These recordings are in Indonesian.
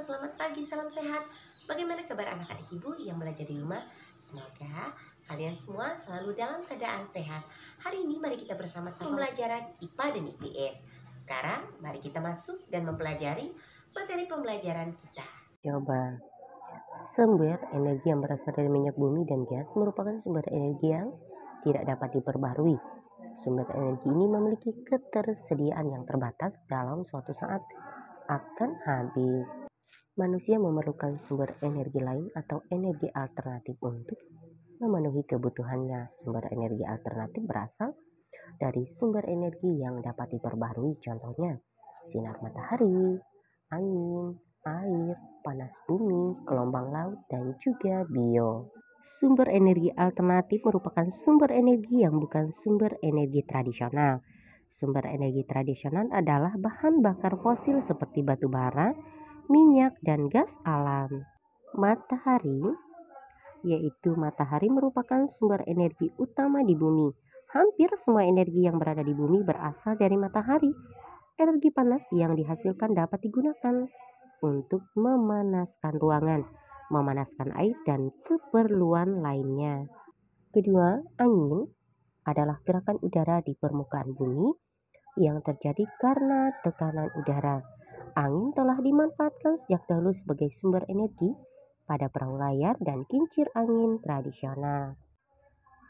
selamat pagi, salam sehat. Bagaimana kabar anak-anak ibu yang belajar di rumah? Semoga kalian semua selalu dalam keadaan sehat. Hari ini mari kita bersama-sama pembelajaran IPA dan IPS. Sekarang mari kita masuk dan mempelajari materi pembelajaran kita. Coba, sumber energi yang berasal dari minyak bumi dan gas merupakan sumber energi yang tidak dapat diperbarui. Sumber energi ini memiliki ketersediaan yang terbatas dalam suatu saat akan habis. Manusia memerlukan sumber energi lain atau energi alternatif untuk memenuhi kebutuhannya. Sumber energi alternatif berasal dari sumber energi yang dapat diperbarui, contohnya sinar matahari, angin, air, panas bumi, gelombang laut, dan juga bio. Sumber energi alternatif merupakan sumber energi yang bukan sumber energi tradisional. Sumber energi tradisional adalah bahan bakar fosil seperti batu bara, minyak, dan gas alam. Matahari, yaitu matahari merupakan sumber energi utama di bumi. Hampir semua energi yang berada di bumi berasal dari matahari. Energi panas yang dihasilkan dapat digunakan untuk memanaskan ruangan, memanaskan air, dan keperluan lainnya. Kedua, angin adalah gerakan udara di permukaan bumi yang terjadi karena tekanan udara. Angin telah dimanfaatkan sejak dahulu sebagai sumber energi pada perahu layar dan kincir angin tradisional.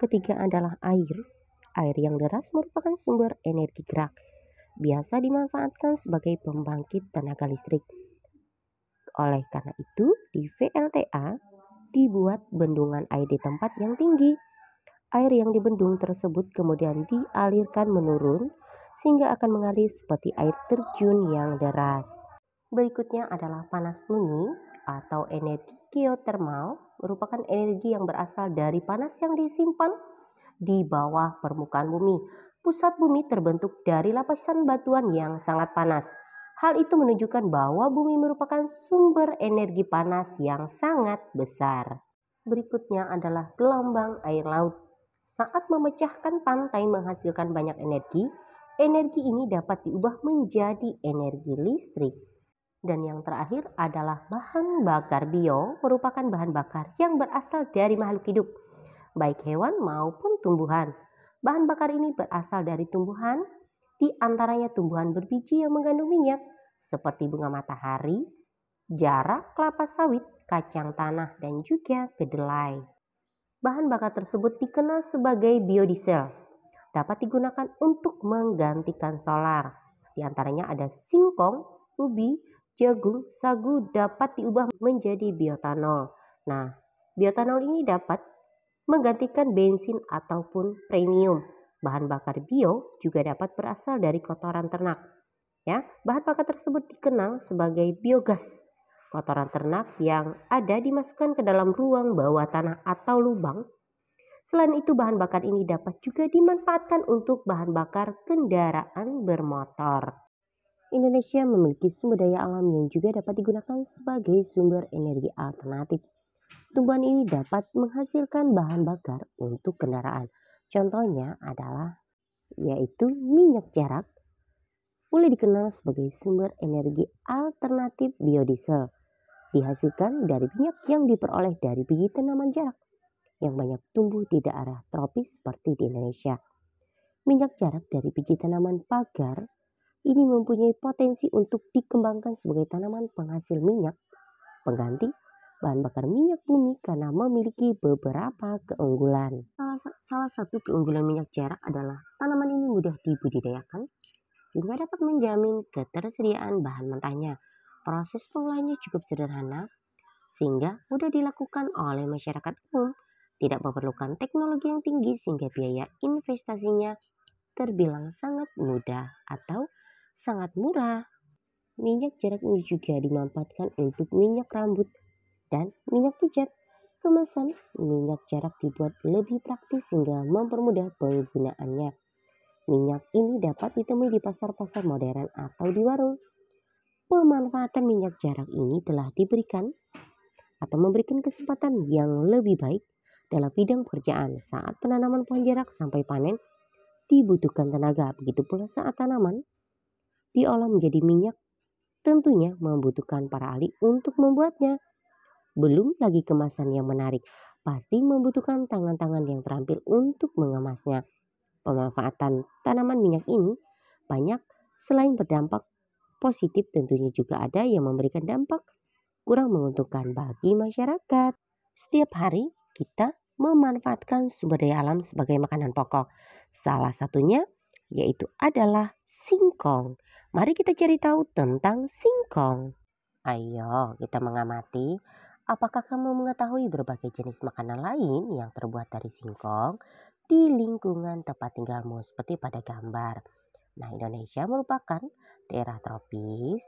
Ketiga adalah air. Air yang deras merupakan sumber energi gerak, biasa dimanfaatkan sebagai pembangkit tenaga listrik. Oleh karena itu, di VLTA dibuat bendungan air di tempat yang tinggi. Air yang di bendung tersebut kemudian dialirkan menurun sehingga akan mengalir seperti air terjun yang deras. Berikutnya adalah panas bumi atau energi geotermal, merupakan energi yang berasal dari panas yang disimpan di bawah permukaan bumi. Pusat bumi terbentuk dari lapisan batuan yang sangat panas. Hal itu menunjukkan bahwa bumi merupakan sumber energi panas yang sangat besar. Berikutnya adalah gelombang air laut. Saat memecahkan pantai menghasilkan banyak energi, energi ini dapat diubah menjadi energi listrik. Dan yang terakhir adalah bahan bakar bio, merupakan bahan bakar yang berasal dari makhluk hidup, baik hewan maupun tumbuhan. Bahan bakar ini berasal dari tumbuhan, di antaranya tumbuhan berbiji yang mengandung minyak seperti bunga matahari, jarak, kelapa sawit, kacang tanah, dan juga kedelai. Bahan bakar tersebut dikenal sebagai biodiesel, dapat digunakan untuk menggantikan solar. Di antaranya ada singkong, ubi, jagung, sagu dapat diubah menjadi bioetanol. Nah, bioetanol ini dapat menggantikan bensin ataupun premium. Bahan bakar bio juga dapat berasal dari kotoran ternak. Ya, bahan bakar tersebut dikenal sebagai biogas. Kotoran ternak yang ada dimasukkan ke dalam ruang bawah tanah atau lubang. Selain itu, bahan bakar ini dapat juga dimanfaatkan untuk bahan bakar kendaraan bermotor. Indonesia memiliki sumber daya alam yang juga dapat digunakan sebagai sumber energi alternatif. Tumbuhan ini dapat menghasilkan bahan bakar untuk kendaraan. Contohnya adalah yaitu minyak jarak, mulai dikenal sebagai sumber energi alternatif biodiesel. Dihasilkan dari minyak yang diperoleh dari biji tanaman jarak yang banyak tumbuh di daerah tropis seperti di Indonesia. Minyak jarak dari biji tanaman pagar ini mempunyai potensi untuk dikembangkan sebagai tanaman penghasil minyak pengganti bahan bakar minyak bumi karena memiliki beberapa keunggulan. Salah satu keunggulan minyak jarak adalah tanaman ini mudah dibudidayakan sehingga dapat menjamin ketersediaan bahan mentahnya. Proses pengolahannya cukup sederhana sehingga mudah dilakukan oleh masyarakat umum, tidak memerlukan teknologi yang tinggi sehingga biaya investasinya terbilang sangat mudah atau sangat murah. Minyak jarak ini juga dimanfaatkan untuk minyak rambut dan minyak pijat. Kemasan minyak jarak dibuat lebih praktis sehingga mempermudah penggunaannya. Minyak ini dapat ditemui di pasar-pasar modern atau di warung. Pemanfaatan minyak jarak ini telah diberikan atau memberikan kesempatan yang lebih baik dalam bidang pekerjaan. Saat penanaman pohon jarak sampai panen dibutuhkan tenaga, begitu pula saat tanaman diolah menjadi minyak tentunya membutuhkan para ahli untuk membuatnya. Belum lagi kemasan yang menarik, pasti membutuhkan tangan-tangan yang terampil untuk mengemasnya. Pemanfaatan tanaman minyak ini banyak, selain berdampak positif tentunya juga ada yang memberikan dampak kurang menguntungkan bagi masyarakat. Setiap hari kita memanfaatkan sumber daya alam sebagai makanan pokok. Salah satunya yaitu adalah singkong. Mari kita cari tahu tentang singkong. Ayo kita mengamati, apakah kamu mengetahui berbagai jenis makanan lain yang terbuat dari singkong di lingkungan tempat tinggalmu seperti pada gambar. Nah, Indonesia merupakan daerah tropis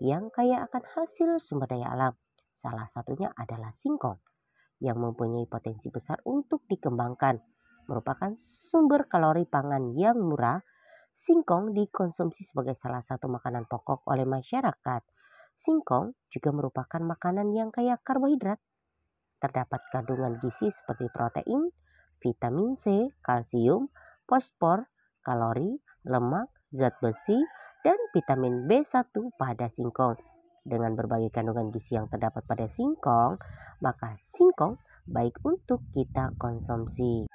yang kaya akan hasil sumber daya alam. Salah satunya adalah singkong yang mempunyai potensi besar untuk dikembangkan. Merupakan sumber kalori pangan yang murah, singkong dikonsumsi sebagai salah satu makanan pokok oleh masyarakat. Singkong juga merupakan makanan yang kaya karbohidrat. Terdapat kandungan gizi seperti protein, vitamin C, kalsium, fosfor, kalori, lemak, zat besi, dan vitamin B1 pada singkong. Dengan berbagai kandungan gizi yang terdapat pada singkong, maka singkong baik untuk kita konsumsi.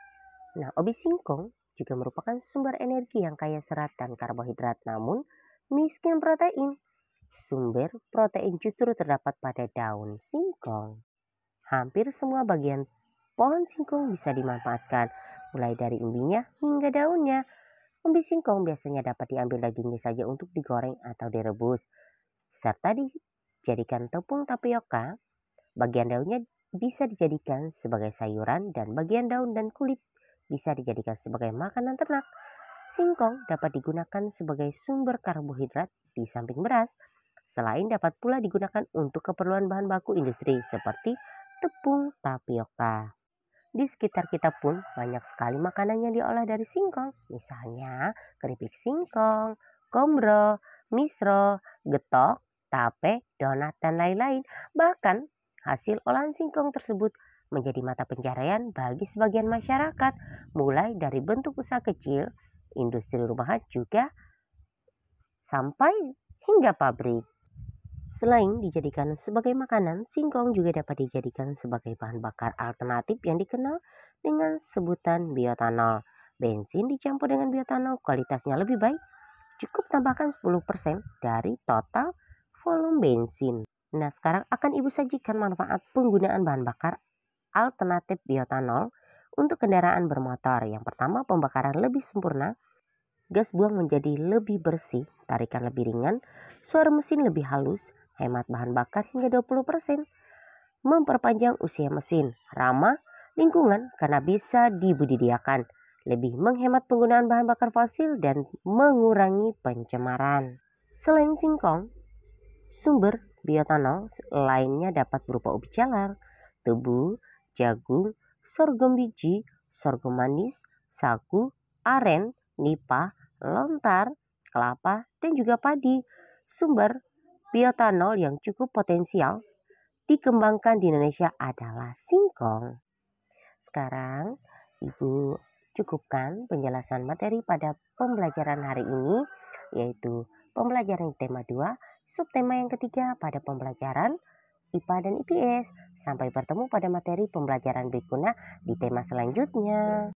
Nah, ubi singkong juga merupakan sumber energi yang kaya serat dan karbohidrat, namun miskin protein. Sumber protein justru terdapat pada daun singkong. Hampir semua bagian pohon singkong bisa dimanfaatkan, mulai dari umbinya hingga daunnya. Umbi singkong biasanya dapat diambil dagingnya saja untuk digoreng atau direbus, serta dijadikan tepung tapioka. Bagian daunnya bisa dijadikan sebagai sayuran dan bagian daun dan kulit bisa dijadikan sebagai makanan ternak. Singkong dapat digunakan sebagai sumber karbohidrat di samping beras. Selain dapat pula digunakan untuk keperluan bahan baku industri seperti tepung tapioka. Di sekitar kita pun banyak sekali makanan yang diolah dari singkong. Misalnya keripik singkong, kombro, misro, getok, tape, donat, dan lain-lain. Bahkan hasil olahan singkong tersebut menjadi mata pencaharian bagi sebagian masyarakat. Mulai dari bentuk usaha kecil, industri rumahan juga sampai hingga pabrik. Selain dijadikan sebagai makanan, singkong juga dapat dijadikan sebagai bahan bakar alternatif yang dikenal dengan sebutan bioetanol. Bensin dicampur dengan bioetanol kualitasnya lebih baik. Cukup tambahkan 10% dari total volume bensin. Nah, sekarang akan Ibu sajikan manfaat penggunaan bahan bakar alternatif bioetanol untuk kendaraan bermotor. Yang pertama, pembakaran lebih sempurna. Gas buang menjadi lebih bersih, tarikan lebih ringan, suara mesin lebih halus, hemat bahan bakar hingga 20%. Memperpanjang usia mesin, ramah lingkungan karena bisa dibudidayakan, lebih menghemat penggunaan bahan bakar fosil dan mengurangi pencemaran. Selain singkong, sumber bioetanol lainnya dapat berupa ubi jalar, tebu, jagung, sorghum biji, sorghum manis, sagu, aren, nipah, lontar, kelapa, dan juga padi. Sumber bioetanol yang cukup potensial dikembangkan di Indonesia adalah singkong. Sekarang Ibu cukupkan penjelasan materi pada pembelajaran hari ini, yaitu pembelajaran tema 2, subtema yang ketiga pada pembelajaran IPA dan IPS. Sampai bertemu pada materi pembelajaran berikutnya di tema selanjutnya.